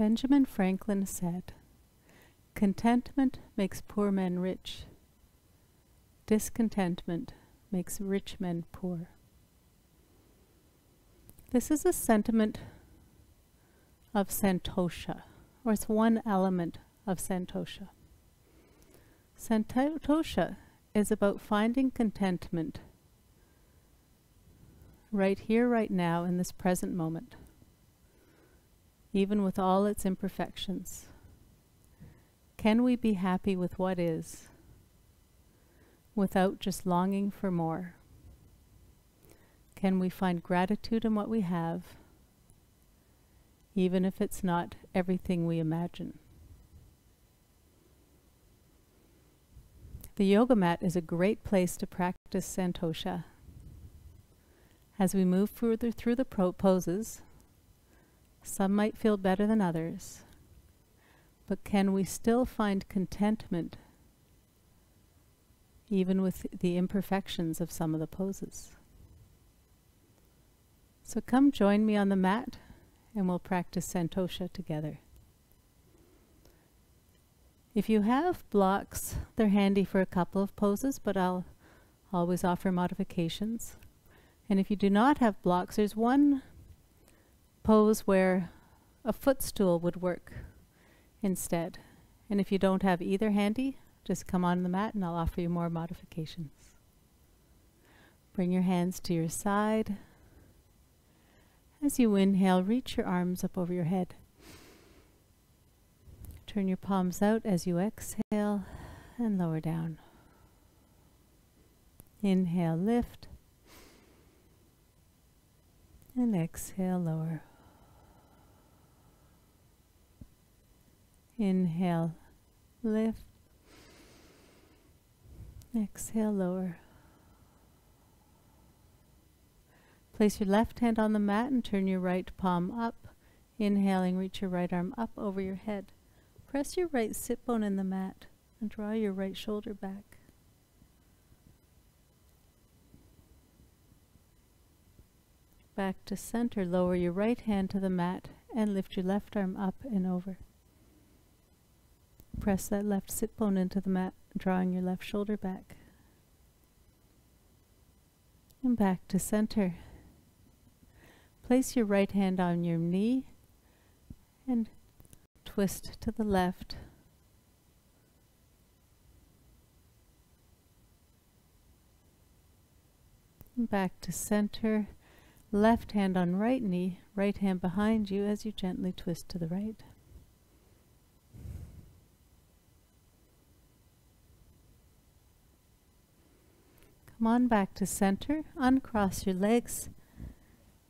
Benjamin Franklin said, "Contentment makes poor men rich. Discontentment makes rich men poor." This is a sentiment of Santosha, or it's one element of Santosha. Santosha is about finding contentment right here, right now, in this present moment, even with all its imperfections. Can we be happy with what is, without just longing for more? Can we find gratitude in what we have, even if it's not everything we imagine? The yoga mat is a great place to practice Santosha. As we move further through the poses, some might feel better than others, but can we still find contentment even with the imperfections of some of the poses? So come join me on the mat and we'll practice Santosha together. If you have blocks, they're handy for a couple of poses, but I'll always offer modifications. And if you do not have blocks, there's one pose where a footstool would work instead. And if you don't have either handy, just come on the mat and I'll offer you more modifications. Bring your hands to your side. As you inhale, reach your arms up over your head. Turn your palms out as you exhale and lower down. Inhale, lift. And exhale, lower. Inhale, lift. Exhale, lower. Place your left hand on the mat and turn your right palm up. Inhaling, reach your right arm up over your head. Press your right sit bone in the mat and draw your right shoulder back. Back to center, lower your right hand to the mat and lift your left arm up and over. Press that left sit bone into the mat, drawing your left shoulder back. And back to center. Place your right hand on your knee and twist to the left. And back to center. Left hand on right knee, right hand behind you as you gently twist to the right. Come on back to center, uncross your legs,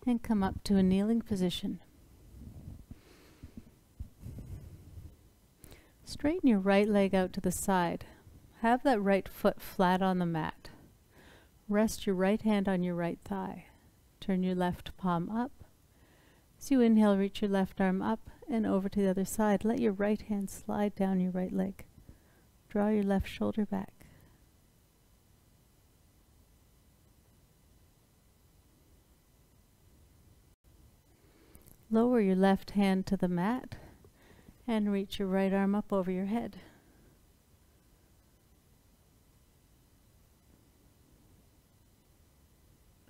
and come up to a kneeling position. Straighten your right leg out to the side. Have that right foot flat on the mat. Rest your right hand on your right thigh. Turn your left palm up. As you inhale, reach your left arm up and over to the other side. Let your right hand slide down your right leg. Draw your left shoulder back. Lower your left hand to the mat and reach your right arm up over your head.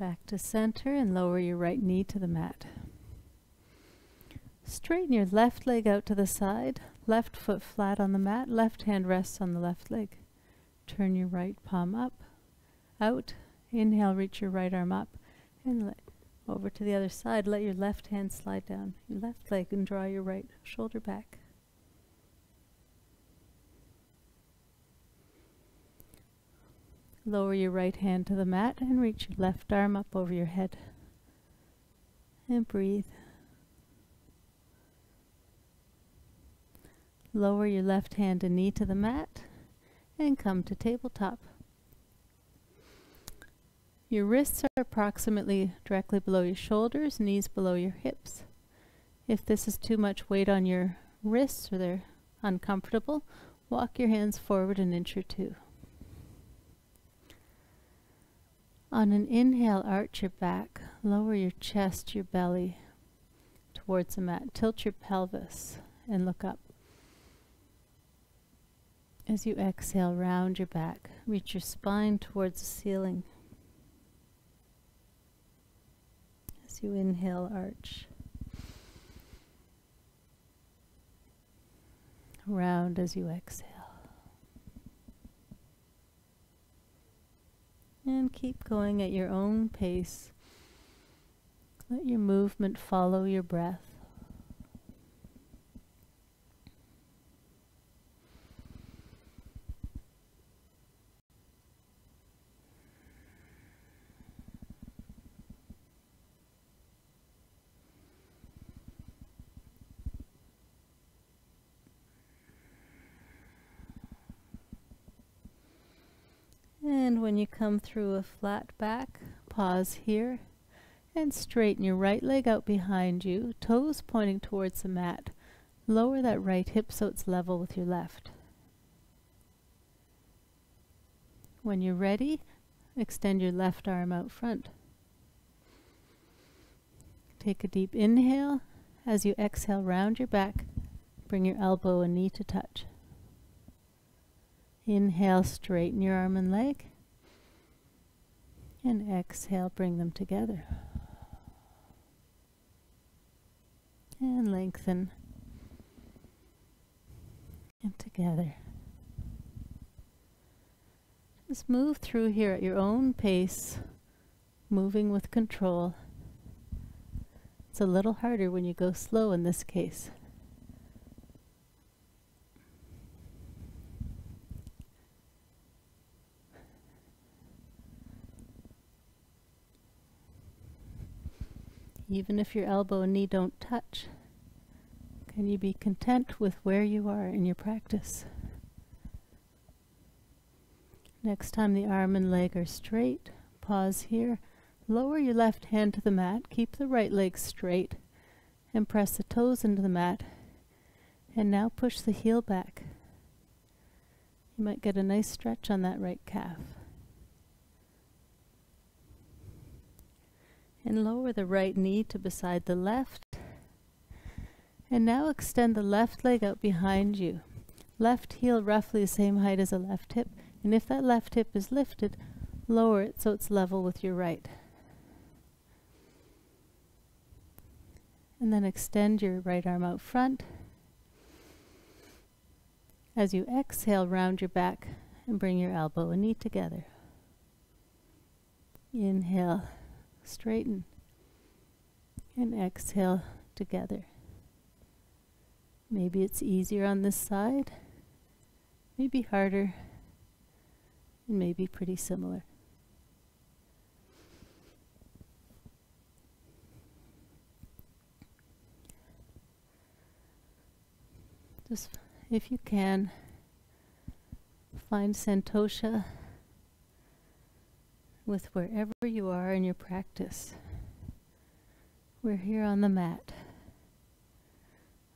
Back to center and lower your right knee to the mat. Straighten your left leg out to the side, left foot flat on the mat, left hand rests on the left leg. Turn your right palm up, out, inhale, reach your right arm up, and over to the other side. Let your left hand slide down your left leg and draw your right shoulder back. Lower your right hand to the mat and reach your left arm up over your head. And breathe. Lower your left hand and knee to the mat and come to tabletop. Your wrists are approximately directly below your shoulders, knees below your hips. If this is too much weight on your wrists or they're uncomfortable, walk your hands forward an inch or two. On an inhale, arch your back, lower your chest, your belly towards the mat. Tilt your pelvis and look up. As you exhale, round your back. Reach your spine towards the ceiling. As you inhale, arch. Round as you exhale. And keep going at your own pace. Let your movement follow your breath. And when you come through a flat back, pause here and straighten your right leg out behind you, toes pointing towards the mat. Lower that right hip so it's level with your left. When you're ready, extend your left arm out front. Take a deep inhale. As you exhale, round your back, bring your elbow and knee to touch. Inhale, straighten your arm and leg. And exhale, bring them together. And lengthen. And together. Just move through here at your own pace, moving with control. It's a little harder when you go slow in this case. Even if your elbow and knee don't touch, can you be content with where you are in your practice? Next time the arm and leg are straight, pause here. Lower your left hand to the mat, keep the right leg straight, and press the toes into the mat. And now push the heel back. You might get a nice stretch on that right calf. And lower the right knee to beside the left. And now extend the left leg out behind you. Left heel roughly the same height as the left hip. And if that left hip is lifted, lower it so it's level with your right. And then extend your right arm out front. As you exhale, round your back and bring your elbow and knee together. Inhale. Straighten, and exhale together. Maybe it's easier on this side, maybe harder, and maybe pretty similar. Just, if you can, find Santosha with wherever you are in your practice. We're here on the mat.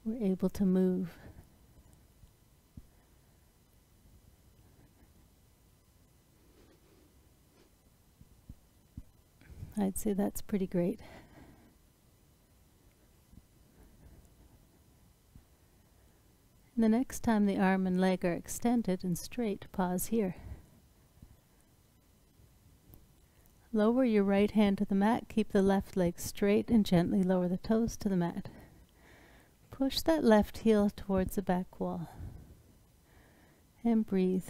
We're able to move. I'd say that's pretty great. And the next time the arm and leg are extended and straight, pause here. Lower your right hand to the mat, keep the left leg straight and gently lower the toes to the mat. Push that left heel towards the back wall and breathe.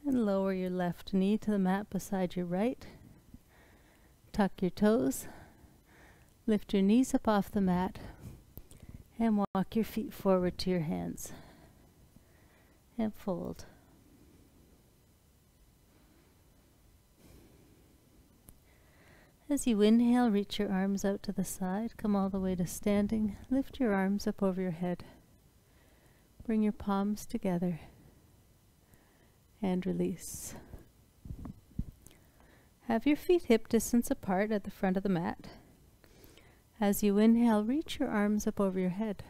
And lower your left knee to the mat beside your right. Tuck your toes, lift your knees up off the mat, and walk your feet forward to your hands. And fold. As you inhale, reach your arms out to the side, come all the way to standing, lift your arms up over your head. Bring your palms together and release. Have your feet hip distance apart at the front of the mat. As you inhale, reach your arms up over your head.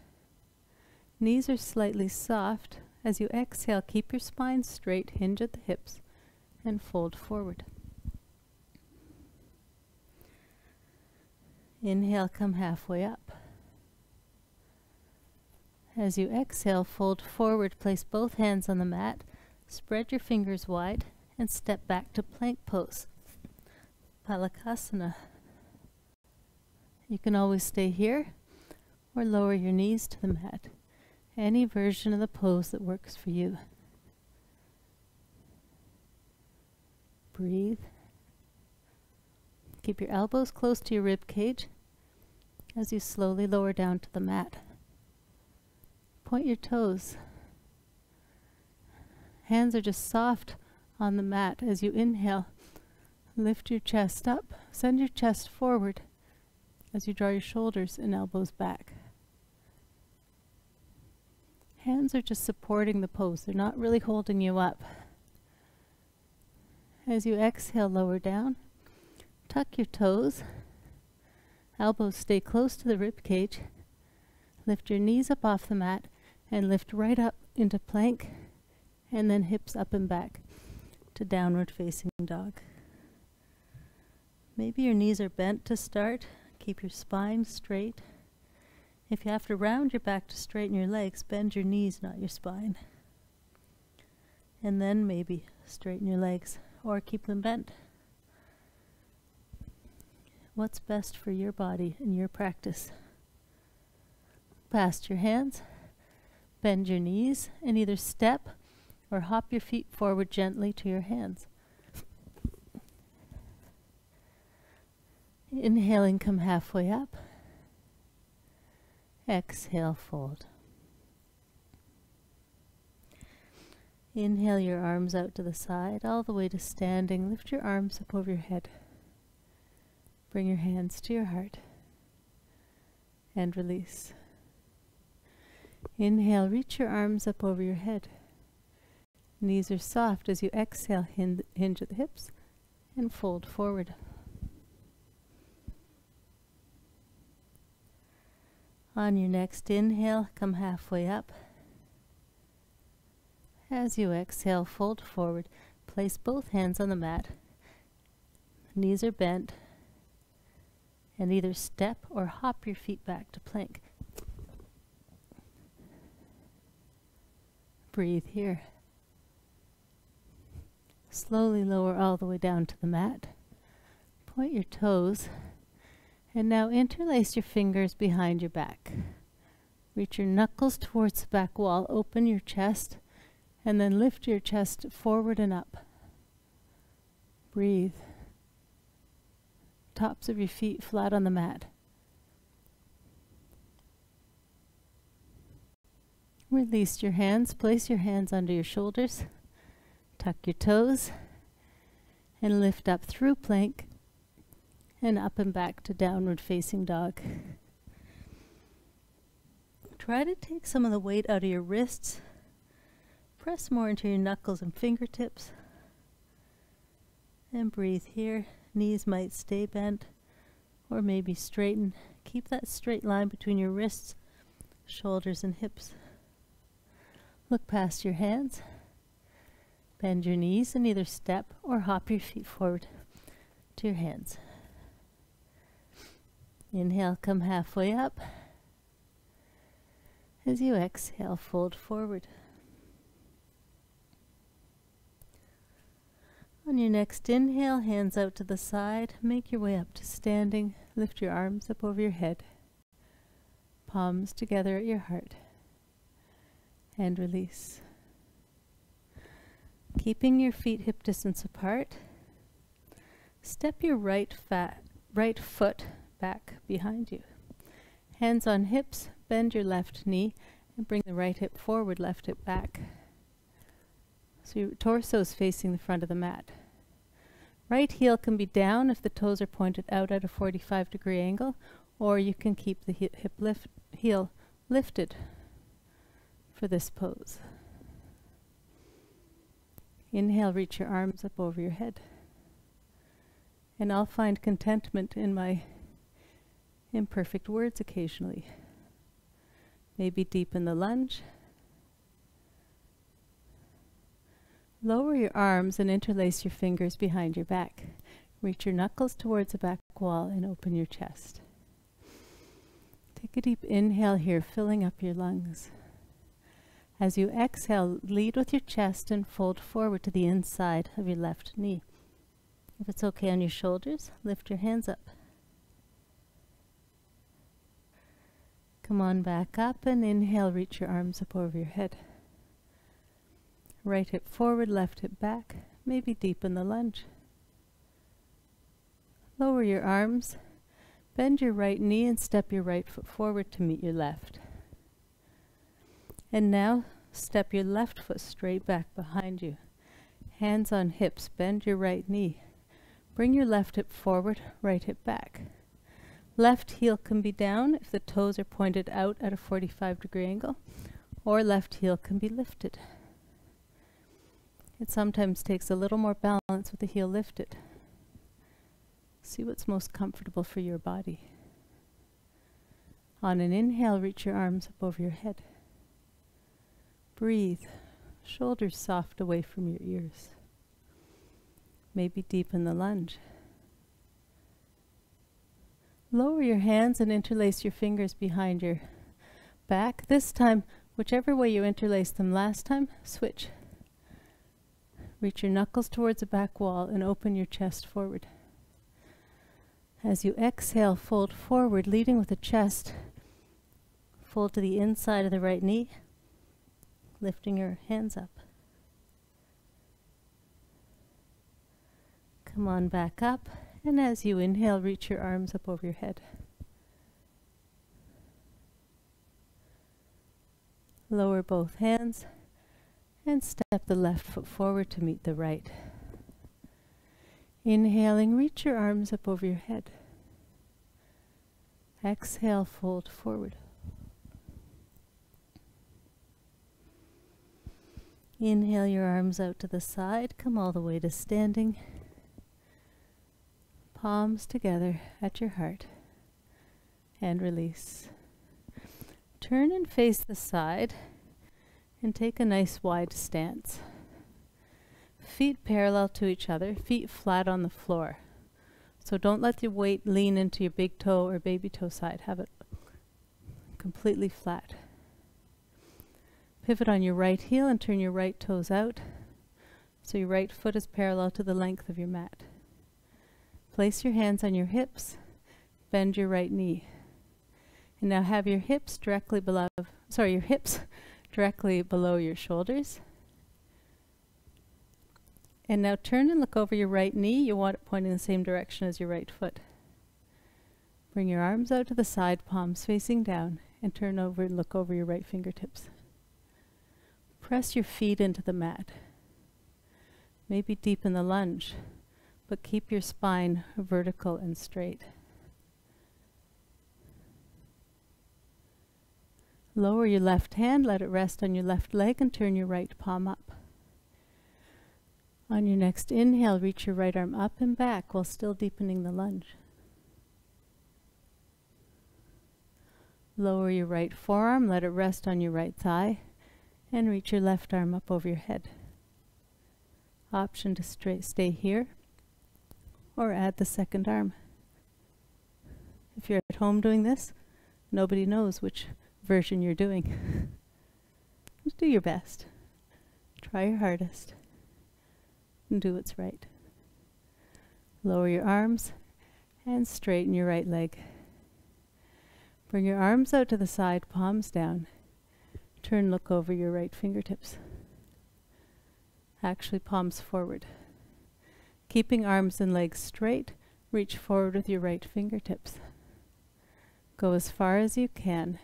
Knees are slightly soft. As you exhale, keep your spine straight, hinge at the hips, and fold forward. Inhale, come halfway up. As you exhale, fold forward, place both hands on the mat, spread your fingers wide, and step back to plank pose. Palakasana. You can always stay here or lower your knees to the mat. Any version of the pose that works for you. Breathe. Keep your elbows close to your rib cage as you slowly lower down to the mat. Point your toes. Hands are just soft on the mat as you inhale. Lift your chest up. Send your chest forward as you draw your shoulders and elbows back. Hands are just supporting the pose. They're not really holding you up. As you exhale, lower down. Tuck your toes. Elbows stay close to the rib cage. Lift your knees up off the mat and lift right up into plank, and then hips up and back to downward facing dog. Maybe your knees are bent to start. Keep your spine straight. If you have to round your back to straighten your legs, bend your knees, not your spine. And then maybe straighten your legs or keep them bent. What's best for your body and your practice? Past your hands, bend your knees, and either step or hop your feet forward gently to your hands. Inhaling, come halfway up. Exhale, fold. Inhale your arms out to the side, all the way to standing. Lift your arms up over your head. Bring your hands to your heart. And release. Inhale, reach your arms up over your head. Knees are soft. As you exhale, hinge at the hips and fold forward. On your next inhale, come halfway up. As you exhale, fold forward. Place both hands on the mat. Knees are bent. And either step or hop your feet back to plank. Breathe here. Slowly lower all the way down to the mat. Point your toes. And now interlace your fingers behind your back. Reach your knuckles towards the back wall. Open your chest. And then lift your chest forward and up. Breathe. Tops of your feet flat on the mat. Release your hands. Place your hands under your shoulders. Tuck your toes. And lift up through plank. And up and back to downward facing dog. Try to take some of the weight out of your wrists. Press more into your knuckles and fingertips. And breathe here. Knees might stay bent or maybe straighten. Keep that straight line between your wrists, shoulders, and hips. Look past your hands. Bend your knees and either step or hop your feet forward to your hands. Inhale, come halfway up. As you exhale, fold forward. On your next inhale, hands out to the side. Make your way up to standing. Lift your arms up over your head. Palms together at your heart. And release. Keeping your feet hip distance apart. Step your right foot back behind you. Hands on hips, bend your left knee and bring the right hip forward, left hip back. So your torso is facing the front of the mat. Right heel can be down if the toes are pointed out at a 45-degree angle, or you can keep the heel lifted for this pose. Inhale, reach your arms up over your head. And I'll find contentment in my imperfect words occasionally. Maybe deepen the lunge. Lower your arms and interlace your fingers behind your back. Reach your knuckles towards the back wall and open your chest. Take a deep inhale here, filling up your lungs. As you exhale, lead with your chest and fold forward to the inside of your left knee. If it's okay on your shoulders, lift your hands up. Come on back up and inhale, reach your arms up over your head. Right hip forward, left hip back, maybe deepen the lunge. Lower your arms, bend your right knee and step your right foot forward to meet your left. And now step your left foot straight back behind you. Hands on hips, bend your right knee. Bring your left hip forward, right hip back. Left heel can be down if the toes are pointed out at a 45-degree angle, or left heel can be lifted. It sometimes takes a little more balance with the heel lifted. See what's most comfortable for your body. On an inhale, reach your arms up over your head. Breathe, shoulders soft away from your ears. Maybe deepen the lunge. Lower your hands and interlace your fingers behind your back. This time, whichever way you interlaced them last time, switch. Reach your knuckles towards the back wall and open your chest forward. As you exhale, fold forward, leading with the chest. Fold to the inside of the right knee, lifting your hands up. Come on back up, and as you inhale, reach your arms up over your head. Lower both hands, and step the left foot forward to meet the right. Inhaling, reach your arms up over your head. Exhale, fold forward. Inhale your arms out to the side, come all the way to standing. Palms together at your heart. And release. Turn and face the side and take a nice wide stance. Feet parallel to each other, feet flat on the floor. So don't let your weight lean into your big toe or baby toe side. Have it completely flat. Pivot on your right heel and turn your right toes out so your right foot is parallel to the length of your mat. Place your hands on your hips, bend your right knee. And now have your hips directly below your shoulders. And now turn and look over your right knee. You want it pointing the same direction as your right foot. Bring your arms out to the side, palms facing down, and turn over and look over your right fingertips. Press your feet into the mat. Maybe deepen the lunge, but keep your spine vertical and straight. Lower your left hand, let it rest on your left leg, and turn your right palm up. On your next inhale, reach your right arm up and back while still deepening the lunge. Lower your right forearm, let it rest on your right thigh, and reach your left arm up over your head. Option to stay here, or add the second arm. If you're at home doing this, nobody knows which version you're doing. Just do your best. Try your hardest. And do what's right. Lower your arms and straighten your right leg. Bring your arms out to the side, palms down. Turn, look over your right fingertips. Actually, palms forward. Keeping arms and legs straight, reach forward with your right fingertips. Go as far as you can,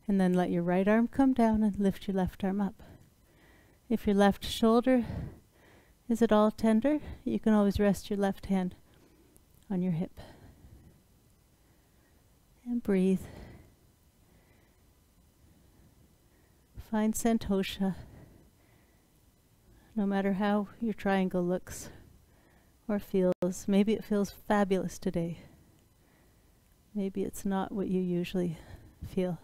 and then let your right arm come down and lift your left arm up. If your left shoulder is at all tender, you can always rest your left hand on your hip. And breathe. Find Santosha. No matter how your triangle looks or feels, maybe it feels fabulous today. Maybe it's not what you usually feel.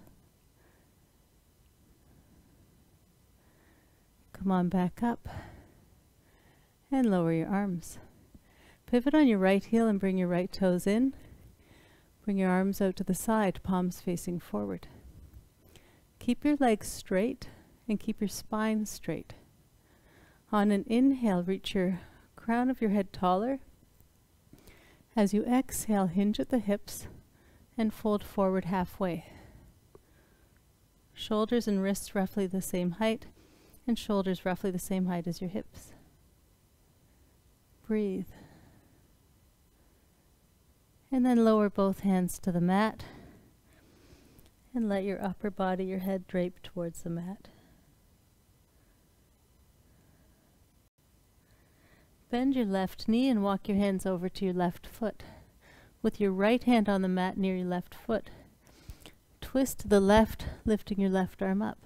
Come on back up and lower your arms. Pivot on your right heel and bring your right toes in. Bring your arms out to the side, palms facing forward. Keep your legs straight and keep your spine straight. On an inhale, reach your crown of your head taller. As you exhale, hinge at the hips and fold forward halfway. Shoulders and wrists roughly the same height, and shoulders roughly the same height as your hips. Breathe. And then lower both hands to the mat and let your upper body, your head drape towards the mat. Bend your left knee and walk your hands over to your left foot. With your right hand on the mat near your left foot, twist to the left, lifting your left arm up.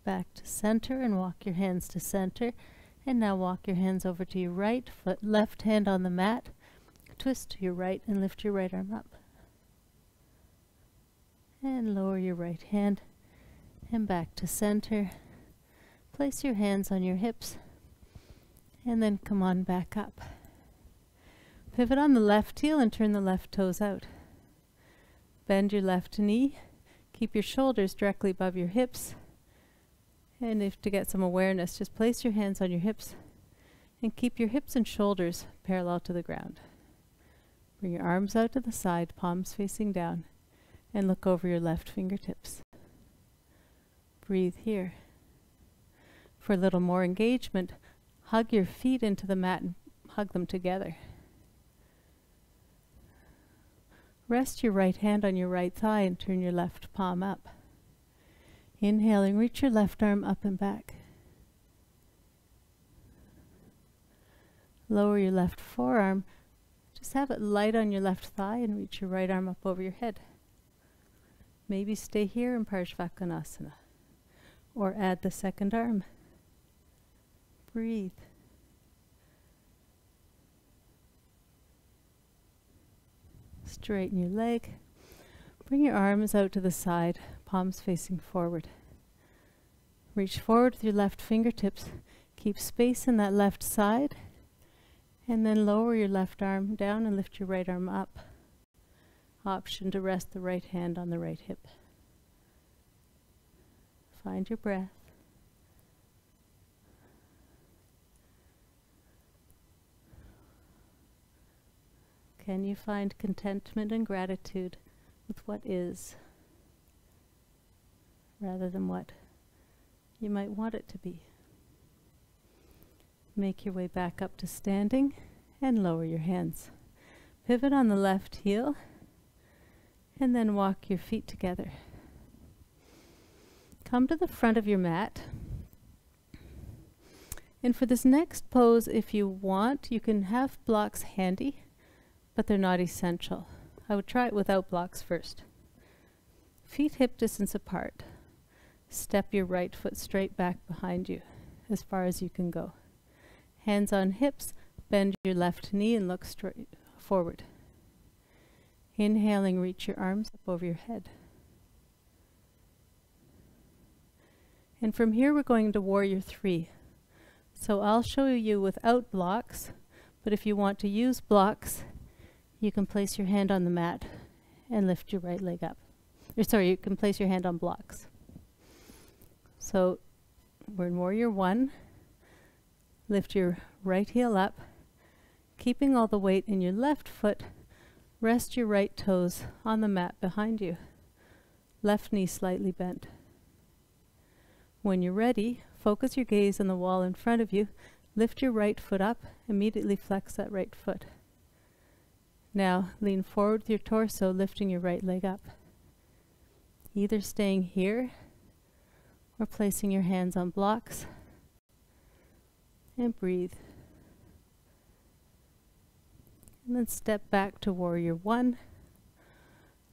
Back to center and walk your hands to center. And now walk your hands over to your right foot, left hand on the mat. Twist to your right and lift your right arm up. And lower your right hand and back to center. Place your hands on your hips and then come on back up. Pivot on the left heel and turn the left toes out. Bend your left knee. Keep your shoulders directly above your hips. And if to get some awareness, just place your hands on your hips and keep your hips and shoulders parallel to the ground. Bring your arms out to the side, palms facing down, and look over your left fingertips. Breathe here. For a little more engagement, hug your feet into the mat and hug them together. Rest your right hand on your right thigh and turn your left palm up. Inhaling, reach your left arm up and back. Lower your left forearm. Just have it light on your left thigh and reach your right arm up over your head. Maybe stay here in Parshvakonasana or add the second arm. Breathe. Straighten your leg. Bring your arms out to the side, palms facing forward. Reach forward with your left fingertips. Keep space in that left side. And then lower your left arm down and lift your right arm up. Option to rest the right hand on the right hip. Find your breath. Can you find contentment and gratitude with what is, rather than what you might want it to be? Make your way back up to standing and lower your hands. Pivot on the left heel and then walk your feet together. Come to the front of your mat. And for this next pose, if you want, you can have blocks handy, but they're not essential. I would try it without blocks first. Feet hip distance apart. Step your right foot straight back behind you as far as you can go. Hands on hips, bend your left knee and look straight forward. Inhaling, reach your arms up over your head. And from here we're going to Warrior 3. So I'll show you without blocks, but if you want to use blocks, you can place your hand on the mat and lift your right leg up. You can place your hand on blocks. So we're in Warrior 1. Lift your right heel up, keeping all the weight in your left foot. Rest your right toes on the mat behind you. Left knee slightly bent. When you're ready, focus your gaze on the wall in front of you. Lift your right foot up, immediately flex that right foot. Now lean forward with your torso, lifting your right leg up. Either staying here or placing your hands on blocks. And breathe. And then step back to Warrior 1.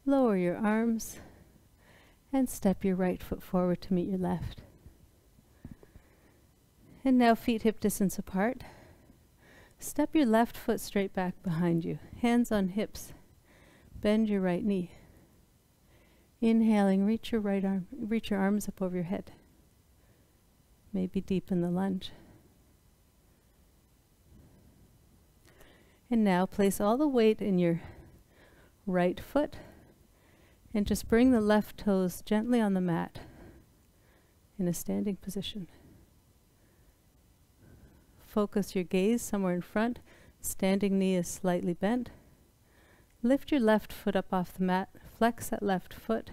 Lower your arms and step your right foot forward to meet your left. And now feet hip distance apart. Step your left foot straight back behind you. Hands on hips. Bend your right knee. Inhaling, reach your arms up over your head. Maybe deepen the lunge. And now place all the weight in your right foot and just bring the left toes gently on the mat in a standing position. Focus your gaze somewhere in front. Standing knee is slightly bent. Lift your left foot up off the mat, flex that left foot,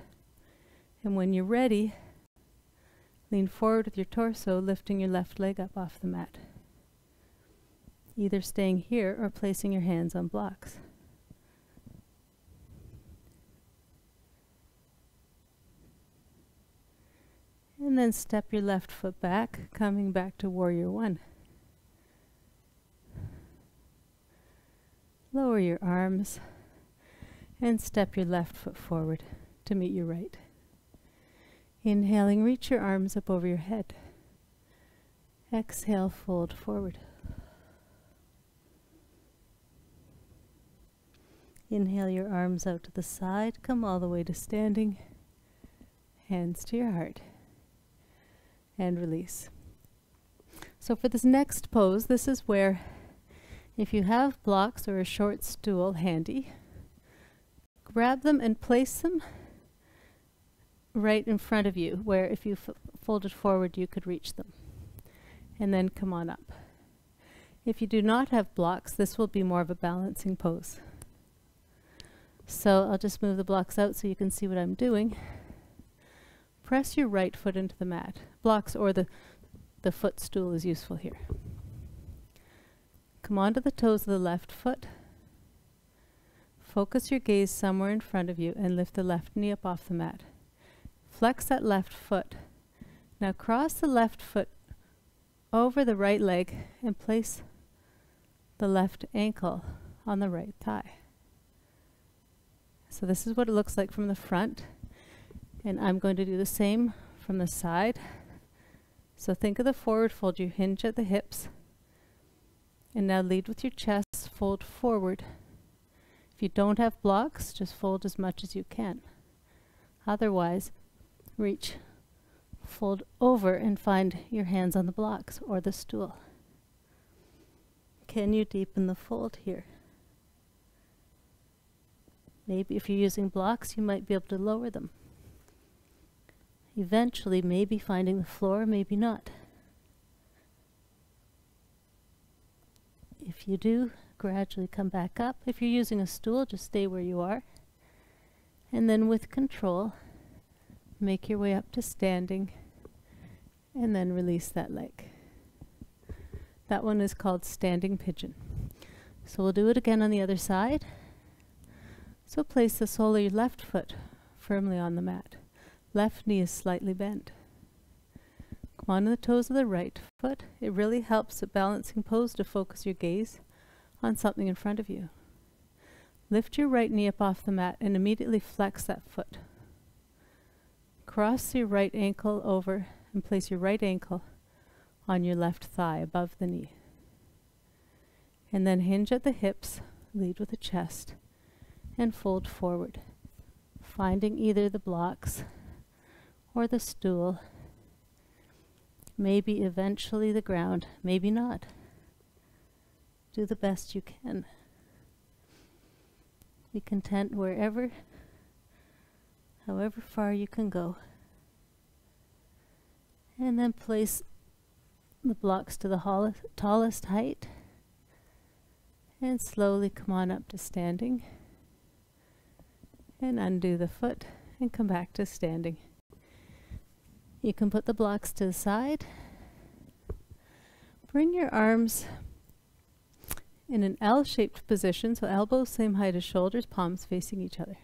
and when you're ready, lean forward with your torso, lifting your left leg up off the mat, either staying here or placing your hands on blocks. And then step your left foot back, coming back to Warrior One. Lower your arms and step your left foot forward to meet your right. Inhaling, reach your arms up over your head. Exhale, fold forward. Inhale your arms out to the side, come all the way to standing, hands to your heart, and release. So for this next pose, this is where if you have blocks or a short stool handy, grab them and place them right in front of you, where if you folded forward you could reach them. And then come on up. If you do not have blocks, this will be more of a balancing pose. So I'll just move the blocks out so you can see what I'm doing. Press your right foot into the mat. Blocks or the footstool is useful here. Come onto the toes of the left foot. Focus your gaze somewhere in front of you and lift the left knee up off the mat. Flex that left foot. Now cross the left foot over the right leg and place the left ankle on the right thigh. So this is what it looks like from the front, and I'm going to do the same from the side. So think of the forward fold, you hinge at the hips, and now lead with your chest, fold forward. If you don't have blocks, just fold as much as you can. Otherwise, reach, fold over and find your hands on the blocks or the stool. Can you deepen the fold here? Maybe if you're using blocks, you might be able to lower them. Eventually, maybe finding the floor, maybe not. If you do, gradually come back up. If you're using a stool, just stay where you are. And then with control, make your way up to standing, and then release that leg. That one is called standing pigeon. So we'll do it again on the other side. So place the sole of your left foot firmly on the mat. Left knee is slightly bent. Come on to the toes of the right foot. It really helps a balancing pose to focus your gaze on something in front of you. Lift your right knee up off the mat and immediately flex that foot. Cross your right ankle over and place your right ankle on your left thigh above the knee. And then hinge at the hips, lead with the chest, and fold forward, finding either the blocks or the stool, maybe eventually the ground, maybe not. Do the best you can. Be content wherever, however far you can go. And then place the blocks to the tallest height and slowly come on up to standing. And undo the foot and come back to standing. You can put the blocks to the side. Bring your arms in an L-shaped position, so elbows same height as shoulders, palms facing each other.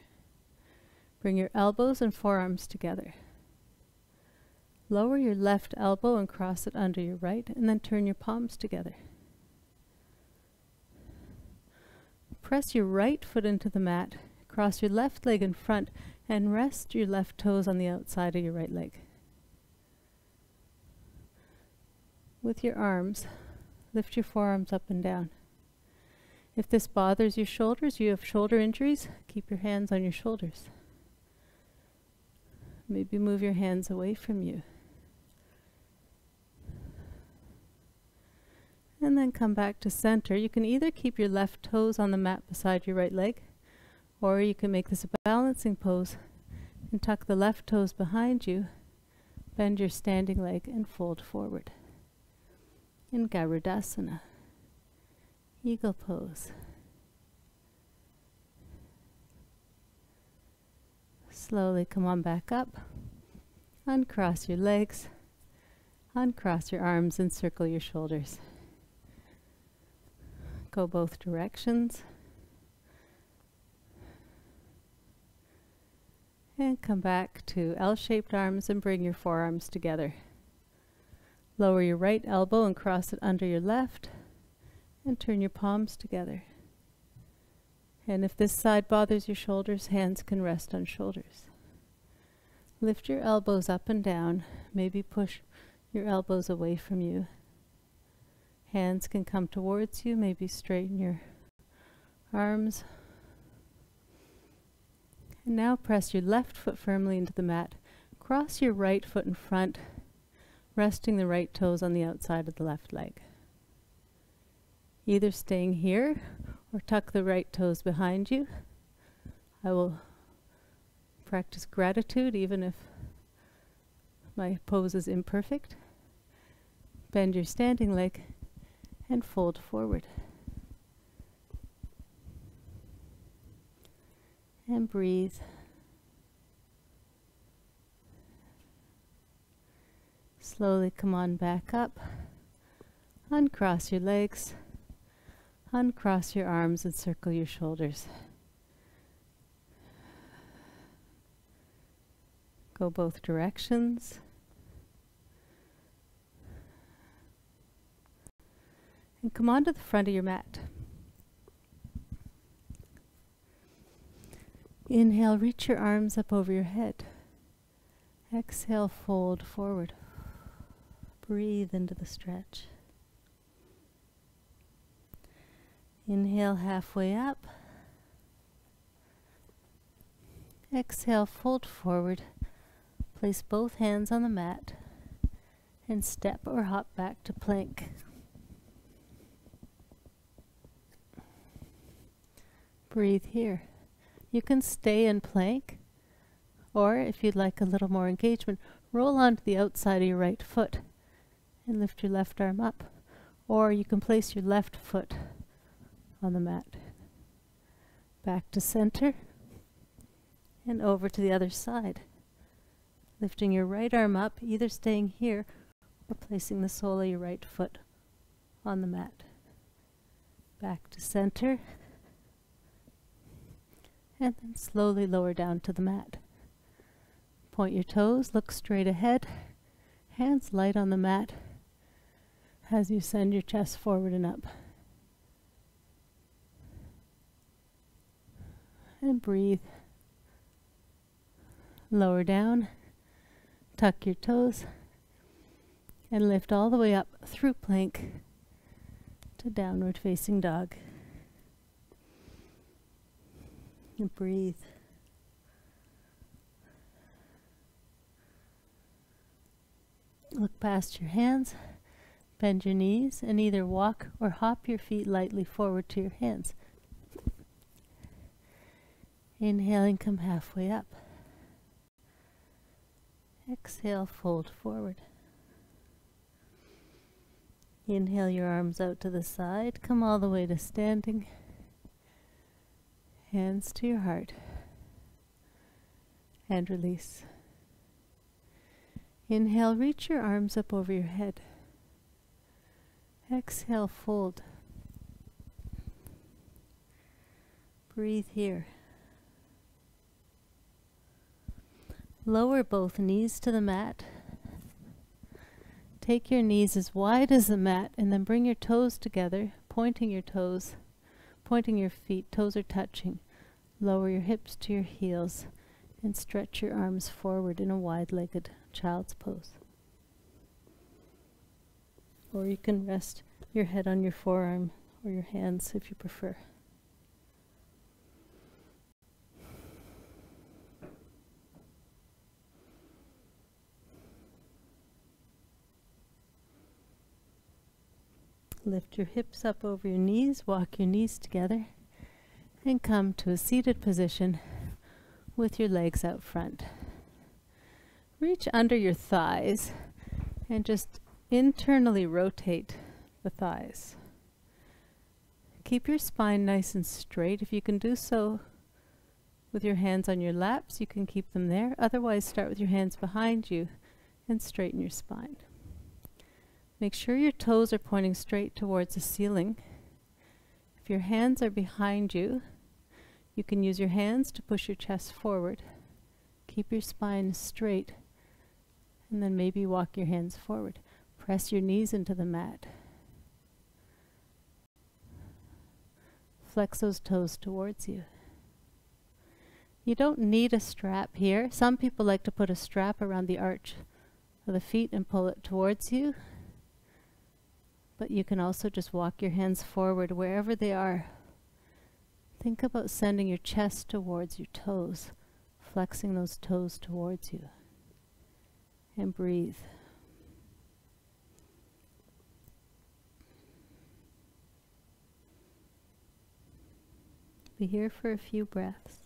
Bring your elbows and forearms together. Lower your left elbow and cross it under your right, and then turn your palms together. Press your right foot into the mat. Cross your left leg in front and rest your left toes on the outside of your right leg. With your arms, lift your forearms up and down. If this bothers your shoulders, you have shoulder injuries, keep your hands on your shoulders. Maybe move your hands away from you. And then come back to center. You can either keep your left toes on the mat beside your right leg, or you can make this a balancing pose and tuck the left toes behind you, bend your standing leg and fold forward. In Garudasana, eagle pose. Slowly come on back up, uncross your legs, uncross your arms and circle your shoulders. Go both directions. And come back to L-shaped arms and bring your forearms together. Lower your right elbow and cross it under your left and turn your palms together. And if this side bothers your shoulders, hands can rest on shoulders. Lift your elbows up and down. Maybe push your elbows away from you. Hands can come towards you. Maybe straighten your arms. And now press your left foot firmly into the mat. Cross your right foot in front, resting the right toes on the outside of the left leg. Either staying here or tuck the right toes behind you. I will practice gratitude even if my pose is imperfect. Bend your standing leg and fold forward. And breathe. Slowly come on back up. Uncross your legs. Uncross your arms and circle your shoulders. Go both directions. And come onto the front of your mat. Inhale, reach your arms up over your head. Exhale, fold forward. Breathe into the stretch. Inhale, halfway up. Exhale, fold forward. Place both hands on the mat and step or hop back to plank. Breathe here. You can stay in plank, or if you'd like a little more engagement, roll onto the outside of your right foot and lift your left arm up, or you can place your left foot on the mat. Back to center and over to the other side. Lifting your right arm up, either staying here or placing the sole of your right foot on the mat. Back to center. And then slowly lower down to the mat. Point your toes, look straight ahead, hands light on the mat as you send your chest forward and up. And breathe. Lower down, tuck your toes, and lift all the way up through plank to downward facing dog. And breathe. Look past your hands, bend your knees, and either walk or hop your feet lightly forward to your hands. Inhaling, come halfway up. Exhale, fold forward. Inhale your arms out to the side, come all the way to standing. Hands to your heart. And release. Inhale, reach your arms up over your head. Exhale, fold. Breathe here. Lower both knees to the mat. Take your knees as wide as the mat and then bring your toes together, pointing your toes, pointing your feet, toes are touching. Lower your hips to your heels and stretch your arms forward in a wide-legged child's pose. Or you can rest your head on your forearm or your hands if you prefer. Lift your hips up over your knees, walk your knees together, and come to a seated position with your legs out front. Reach under your thighs and just internally rotate the thighs. Keep your spine nice and straight. If you can do so with your hands on your laps, you can keep them there. Otherwise, start with your hands behind you and straighten your spine. Make sure your toes are pointing straight towards the ceiling. If your hands are behind you, you can use your hands to push your chest forward. Keep your spine straight, and then maybe walk your hands forward. Press your knees into the mat. Flex those toes towards you. You don't need a strap here. Some people like to put a strap around the arch of the feet and pull it towards you. But you can also just walk your hands forward wherever they are. Think about sending your chest towards your toes, flexing those toes towards you. And breathe. Be here for a few breaths.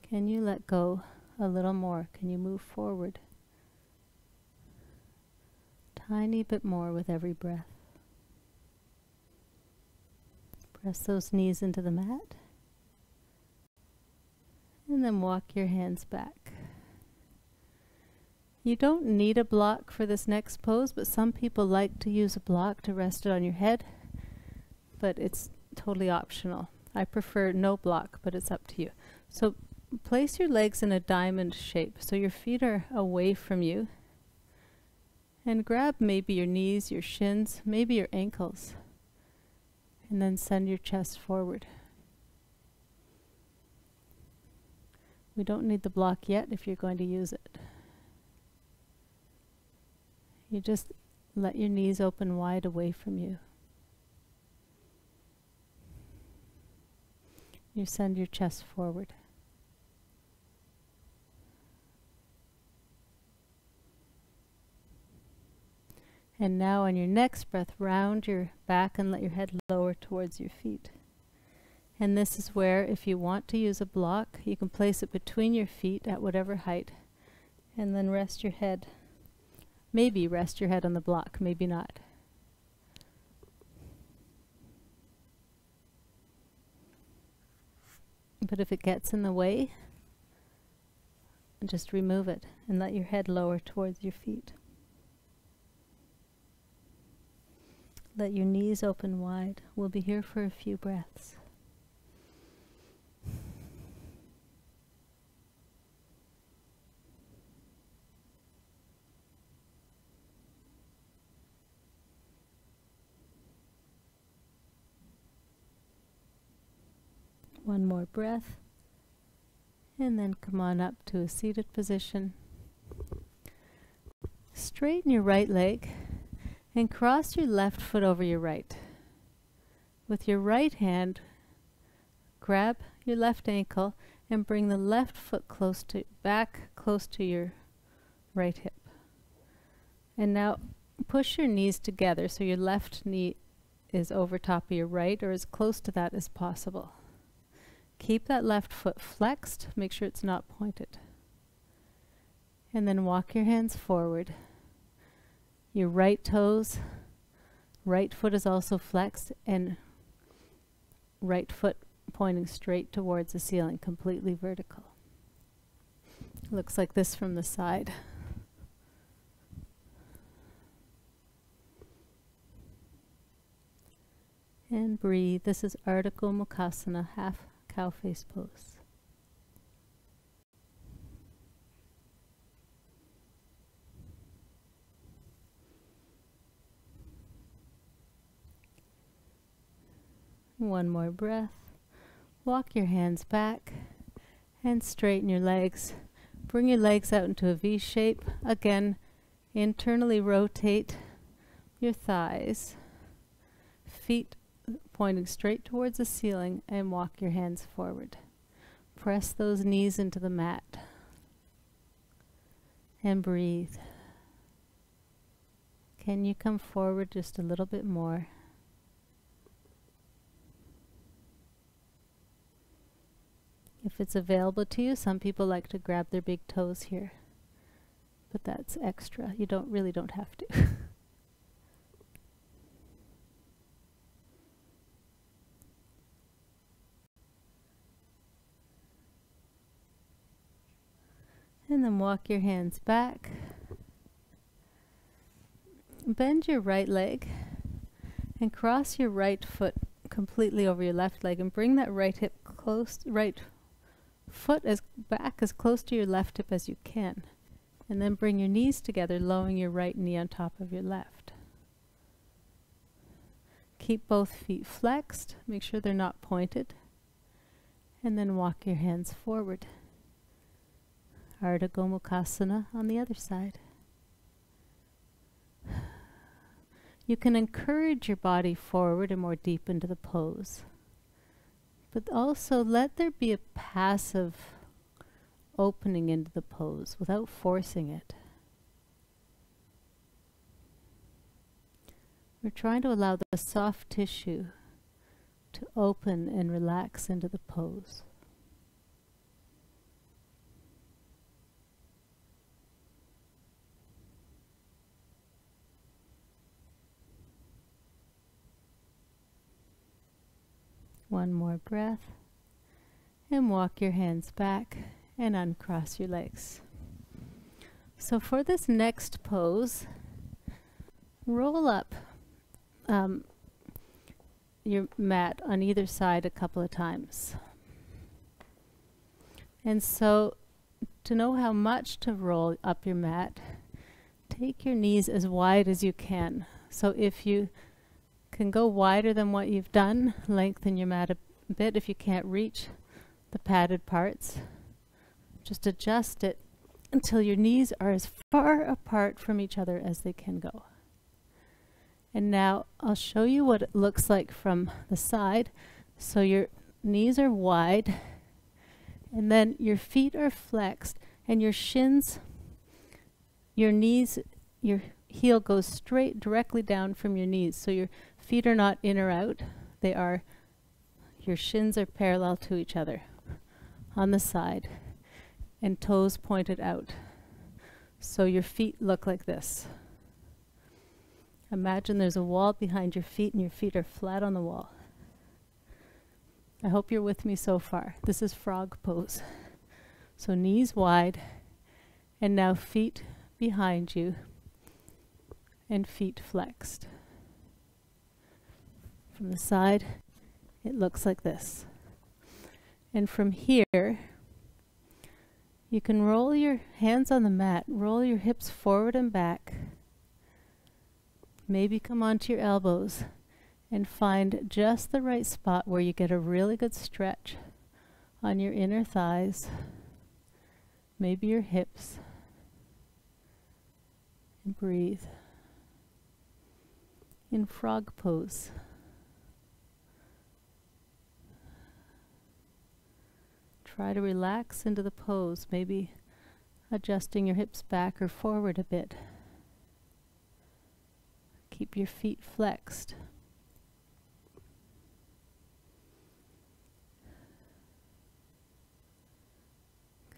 Can you let go a little more? Can you move forward? Tiny bit more with every breath. Press those knees into the mat. And then walk your hands back. You don't need a block for this next pose, but some people like to use a block to rest it on your head, but it's totally optional. I prefer no block, but it's up to you. So place your legs in a diamond shape so your feet are away from you, and grab maybe your knees, your shins, maybe your ankles, and then send your chest forward. We don't need the block yet if you're going to use it. You just let your knees open wide away from you. You send your chest forward. And now on your next breath, round your back and let your head lower towards your feet. And this is where, if you want to use a block, you can place it between your feet at whatever height, and then rest your head. Maybe rest your head on the block, maybe not. But if it gets in the way, just remove it and let your head lower towards your feet. Let your knees open wide. We'll be here for a few breaths. One more breath, and then come on up to a seated position. Straighten your right leg and cross your left foot over your right. With your right hand, grab your left ankle and bring the left foot back close to your right hip. And now push your knees together so your left knee is over top of your right, or as close to that as possible. Keep that left foot flexed, make sure it's not pointed. And then walk your hands forward. Your right toes, right foot is also flexed, and right foot pointing straight towards the ceiling, completely vertical. Looks like this from the side. And breathe. This is Ardha Gomukhasana, half cow face pose. One more breath. Walk your hands back and straighten your legs. Bring your legs out into a V shape. Again, internally rotate your thighs. Feet pointing straight towards the ceiling, and walk your hands forward. Press those knees into the mat. And breathe. Can you come forward just a little bit more? If it's available to you, some people like to grab their big toes here, but that's extra. You really don't have to. And then walk your hands back. Bend your right leg and cross your right foot completely over your left leg and bring that right hip close, right foot back as close to your left hip as you can. And then bring your knees together, lowering your right knee on top of your left. Keep both feet flexed, make sure they're not pointed. And then walk your hands forward. Ardha Gomukhasana on the other side. You can encourage your body forward and more deep into the pose, but also let there be a passive opening into the pose without forcing it. We're trying to allow the soft tissue to open and relax into the pose. One more breath, and walk your hands back and uncross your legs. So for this next pose, roll up your mat on either side a couple of times. And so to know how much to roll up your mat, take your knees as wide as you can. So if you can go wider than what you've done, lengthen your mat a bit. If you can't reach the padded parts, just adjust it until your knees are as far apart from each other as they can go. And now I'll show you what it looks like from the side. So your knees are wide, and then your feet are flexed, and your shins, your knees, your heel goes straight directly down from your knees. So your feet are not in or out. Your shins are parallel to each other on the side, and toes pointed out. So your feet look like this. Imagine there's a wall behind your feet and your feet are flat on the wall. I hope you're with me so far. This is frog pose. So knees wide, and now feet behind you and feet flexed. From the side, it looks like this. And from here, you can roll your hands on the mat, roll your hips forward and back. Maybe come onto your elbows and find just the right spot where you get a really good stretch on your inner thighs, maybe your hips, and breathe. In frog pose. Try to relax into the pose, maybe adjusting your hips back or forward a bit. Keep your feet flexed.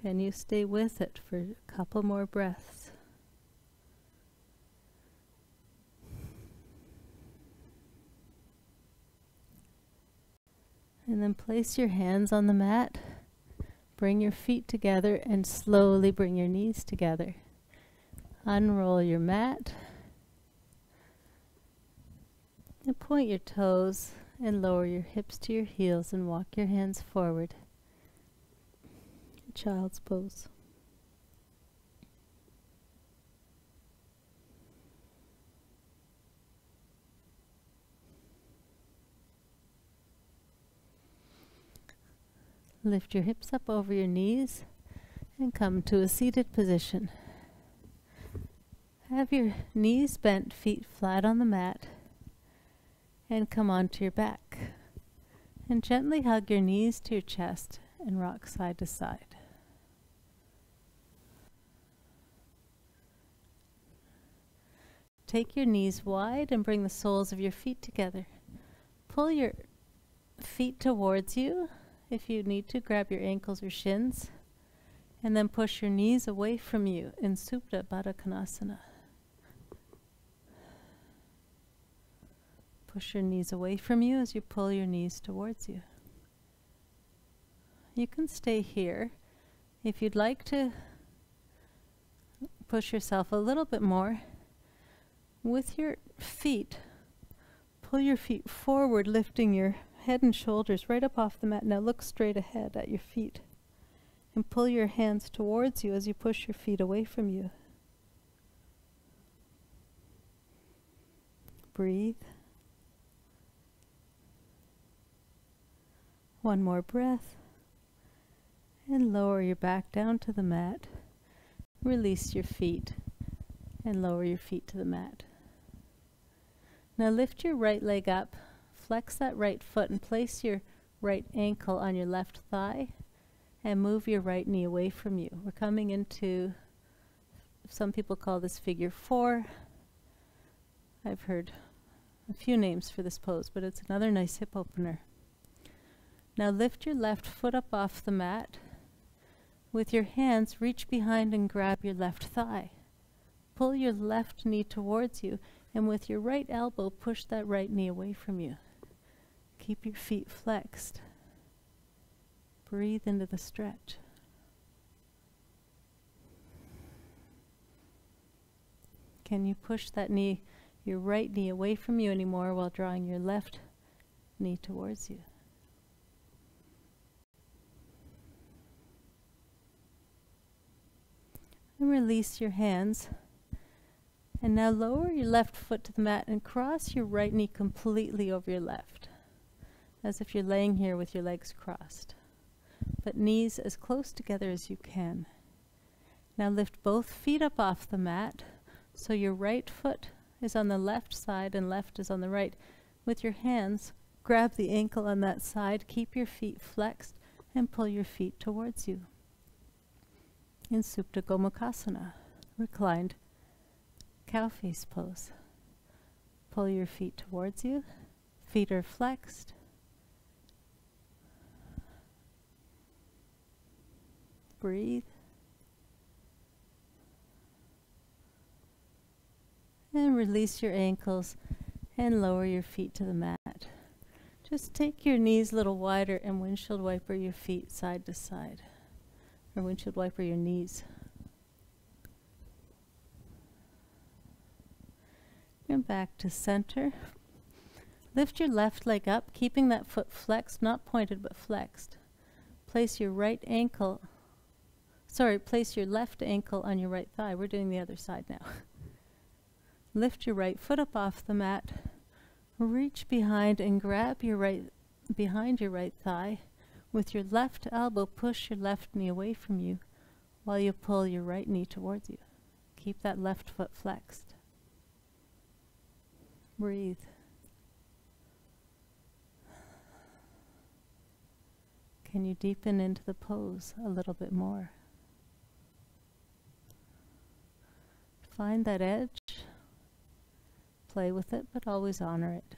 Can you stay with it for a couple more breaths? And then place your hands on the mat. Bring your feet together and slowly bring your knees together. Unroll your mat. And point your toes and lower your hips to your heels and walk your hands forward. Child's pose. Lift your hips up over your knees and come to a seated position. Have your knees bent, feet flat on the mat, and come onto your back. And gently hug your knees to your chest and rock side to side. Take your knees wide and bring the soles of your feet together. Pull your feet towards you. If you need to, grab your ankles or shins. And then push your knees away from you in Supta Baddha Konasana. Push your knees away from you as you pull your knees towards you. You can stay here. If you'd like to push yourself a little bit more, with your feet, pull your feet forward, lifting your head and shoulders right up off the mat. Now look straight ahead at your feet and pull your hands towards you as you push your feet away from you. Breathe. One more breath. And lower your back down to the mat. Release your feet and lower your feet to the mat. Now lift your right leg up, flex that right foot and place your right ankle on your left thigh and move your right knee away from you. We're coming into, some people call this figure 4. I've heard a few names for this pose, but it's another nice hip opener. Now lift your left foot up off the mat. With your hands, reach behind and grab your left thigh. Pull your left knee towards you, and with your right elbow, push that right knee away from you. Keep your feet flexed. Breathe into the stretch. Can you push that knee, your right knee, away from you anymore while drawing your left knee towards you? And release your hands. And now lower your left foot to the mat and cross your right knee completely over your left, as if you're laying here with your legs crossed, but knees as close together as you can. Now lift both feet up off the mat, so your right foot is on the left side and left is on the right. With your hands, grab the ankle on that side, keep your feet flexed, and pull your feet towards you. In Supta Gomukhasana, reclined cow face pose. Pull your feet towards you. Feet are flexed. Breathe. And release your ankles and lower your feet to the mat. Just take your knees a little wider and windshield wiper your feet side to side. Or windshield wiper your knees. And back to center. Lift your left leg up, keeping that foot flexed, not pointed but flexed. Place your left ankle on your right thigh. We're doing the other side now. Lift your right foot up off the mat. Reach behind and grab your behind your right thigh. With your left elbow, push your left knee away from you while you pull your right knee towards you. Keep that left foot flexed. Breathe. Can you deepen into the pose a little bit more? Find that edge. Play with it, but always honor it.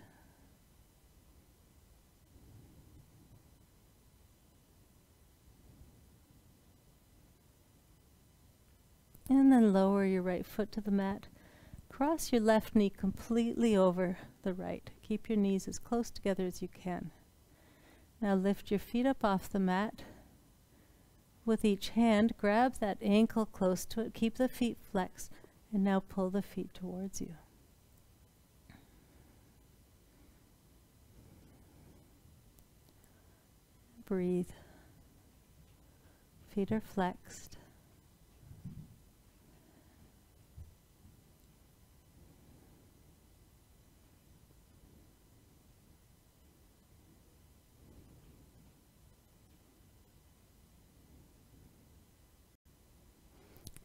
And then lower your right foot to the mat. Cross your left knee completely over the right. Keep your knees as close together as you can. Now lift your feet up off the mat. With each hand, grab that ankle close to it. Keep the feet flexed. And now pull the feet towards you. Breathe. Feet are flexed.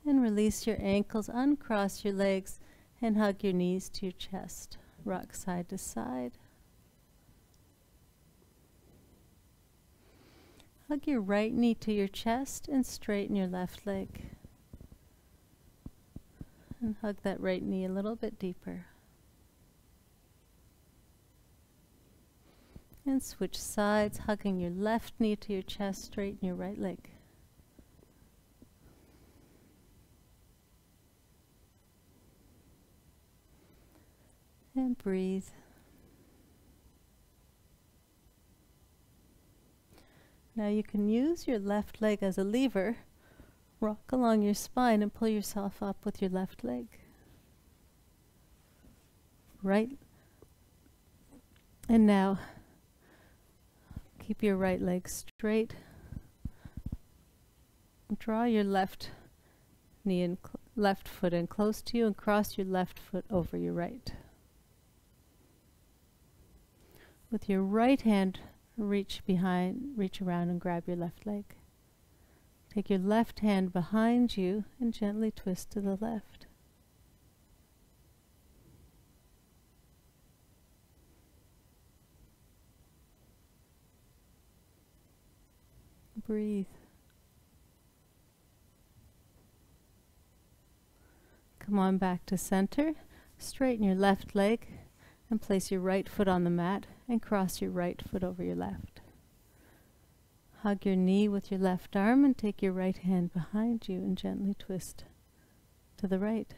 And release your ankles, uncross your legs, and hug your knees to your chest. Rock side to side. Hug your right knee to your chest and straighten your left leg. And hug that right knee a little bit deeper. And switch sides, hugging your left knee to your chest, straighten your right leg. And breathe. Now you can use your left leg as a lever. Rock along your spine and pull yourself up with your left leg. Right. And now keep your right leg straight. Draw your left knee and left foot in close to you and cross your left foot over your right. With your right hand, reach around and grab your left leg. Take your left hand behind you and gently twist to the left. Breathe. Come on back to center. Straighten your left leg and place your right foot on the mat and cross your right foot over your left. Hug your knee with your left arm and take your right hand behind you and gently twist to the right.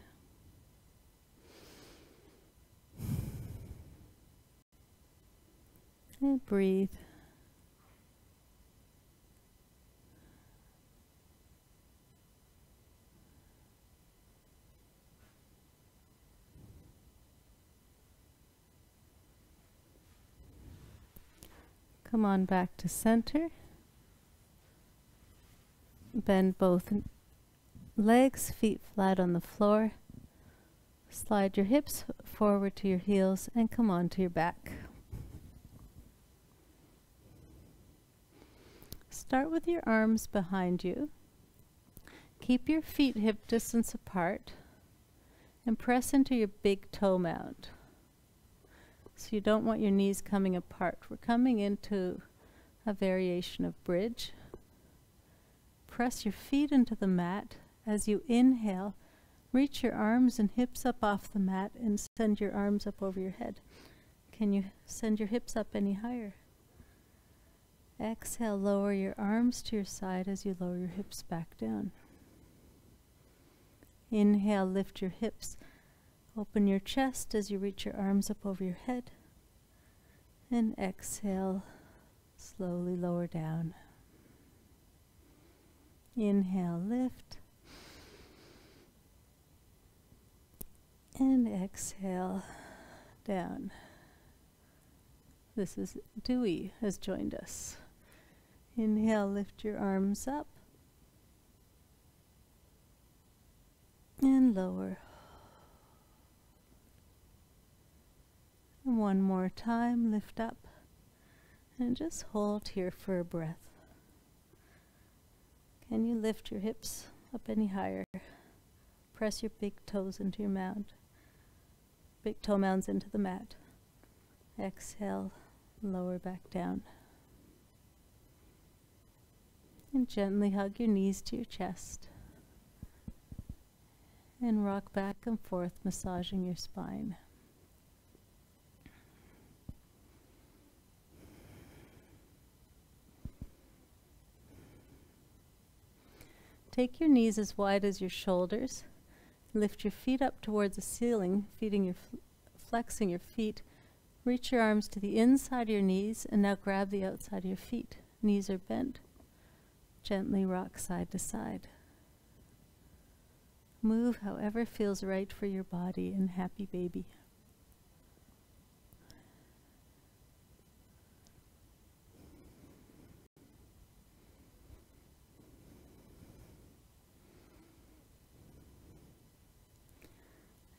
And breathe. Come on back to center. Bend both legs, feet flat on the floor. Slide your hips forward to your heels and come on to your back. Start with your arms behind you. Keep your feet hip distance apart and press into your big toe mound. So you don't want your knees coming apart. We're coming into a variation of bridge. Press your feet into the mat. As you inhale, reach your arms and hips up off the mat and send your arms up over your head. Can you send your hips up any higher? Exhale, lower your arms to your side as you lower your hips back down. Inhale, lift your hips. Open your chest as you reach your arms up over your head. And exhale, slowly lower down. Inhale, lift. And exhale, down. This is Dewey has joined us. Inhale, lift your arms up. And lower. And one more time, lift up. And just hold here for a breath. Can you lift your hips up any higher? Press your big toes into your mound. Big toe mounds into the mat. Exhale, lower back down. And gently hug your knees to your chest. And rock back and forth, massaging your spine. Take your knees as wide as your shoulders. Lift your feet up towards the ceiling, flexing your feet. Reach your arms to the inside of your knees and now grab the outside of your feet. Knees are bent. Gently rock side to side. Move however feels right for your body and happy baby.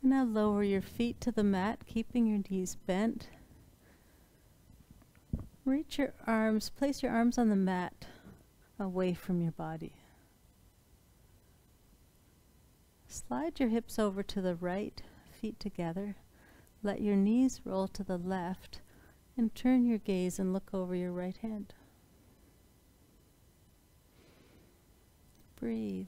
Now lower your feet to the mat, keeping your knees bent. Reach your arms, place your arms on the mat away from your body. Slide your hips over to the right, feet together. Let your knees roll to the left and turn your gaze and look over your right hand. Breathe.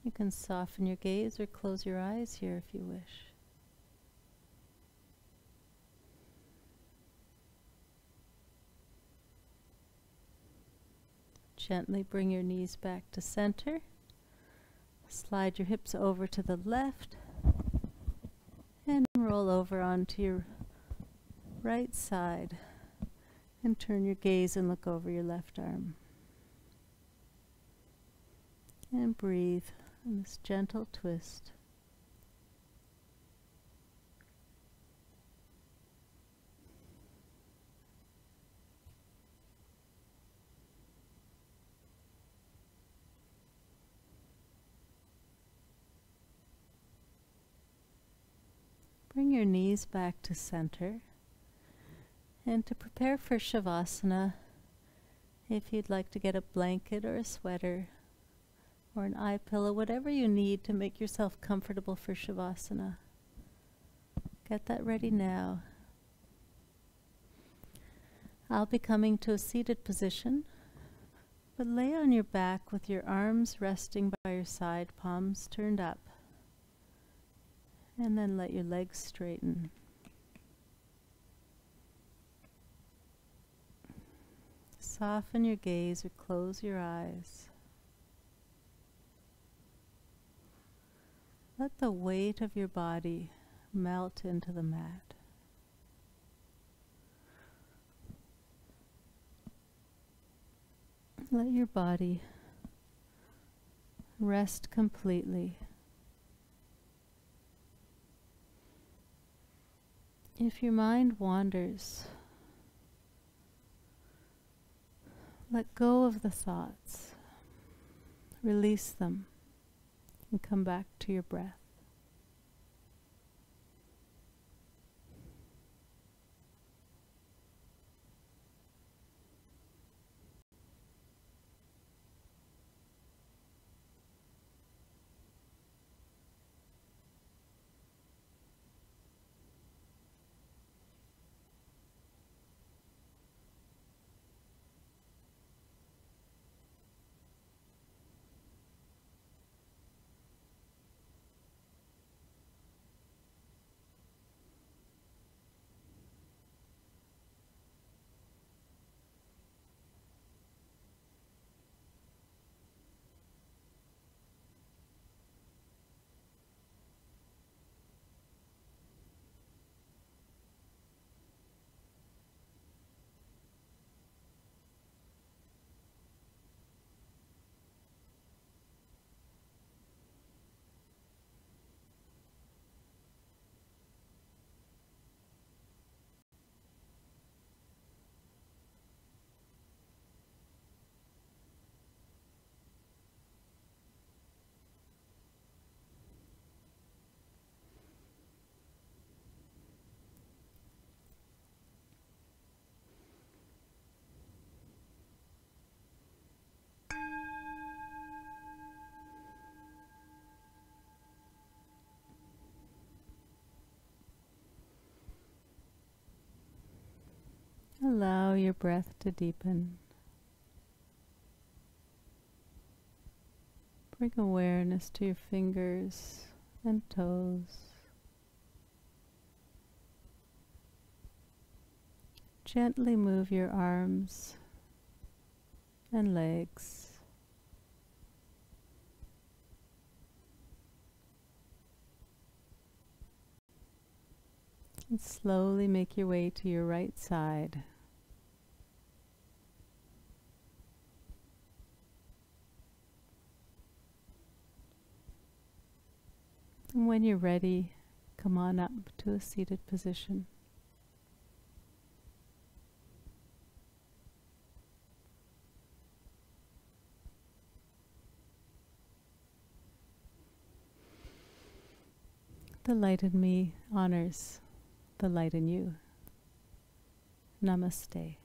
You can soften your gaze or close your eyes here if you wish. Gently bring your knees back to center. Slide your hips over to the left and roll over onto your right side and turn your gaze and look over your left arm. And breathe in this gentle twist. Bring your knees back to center. And to prepare for Shavasana, if you'd like to get a blanket or a sweater or an eye pillow, whatever you need to make yourself comfortable for Shavasana, get that ready now. I'll be coming to a seated position, but lay on your back with your arms resting by your side, palms turned up. And then let your legs straighten. Soften your gaze or close your eyes. Let the weight of your body melt into the mat. Let your body rest completely. If your mind wanders, let go of the thoughts, release them, and come back to your breath. Allow your breath to deepen. Bring awareness to your fingers and toes. Gently move your arms and legs. And slowly make your way to your right side. And when you're ready, come on up to a seated position. The light in me honors the light in you. Namaste.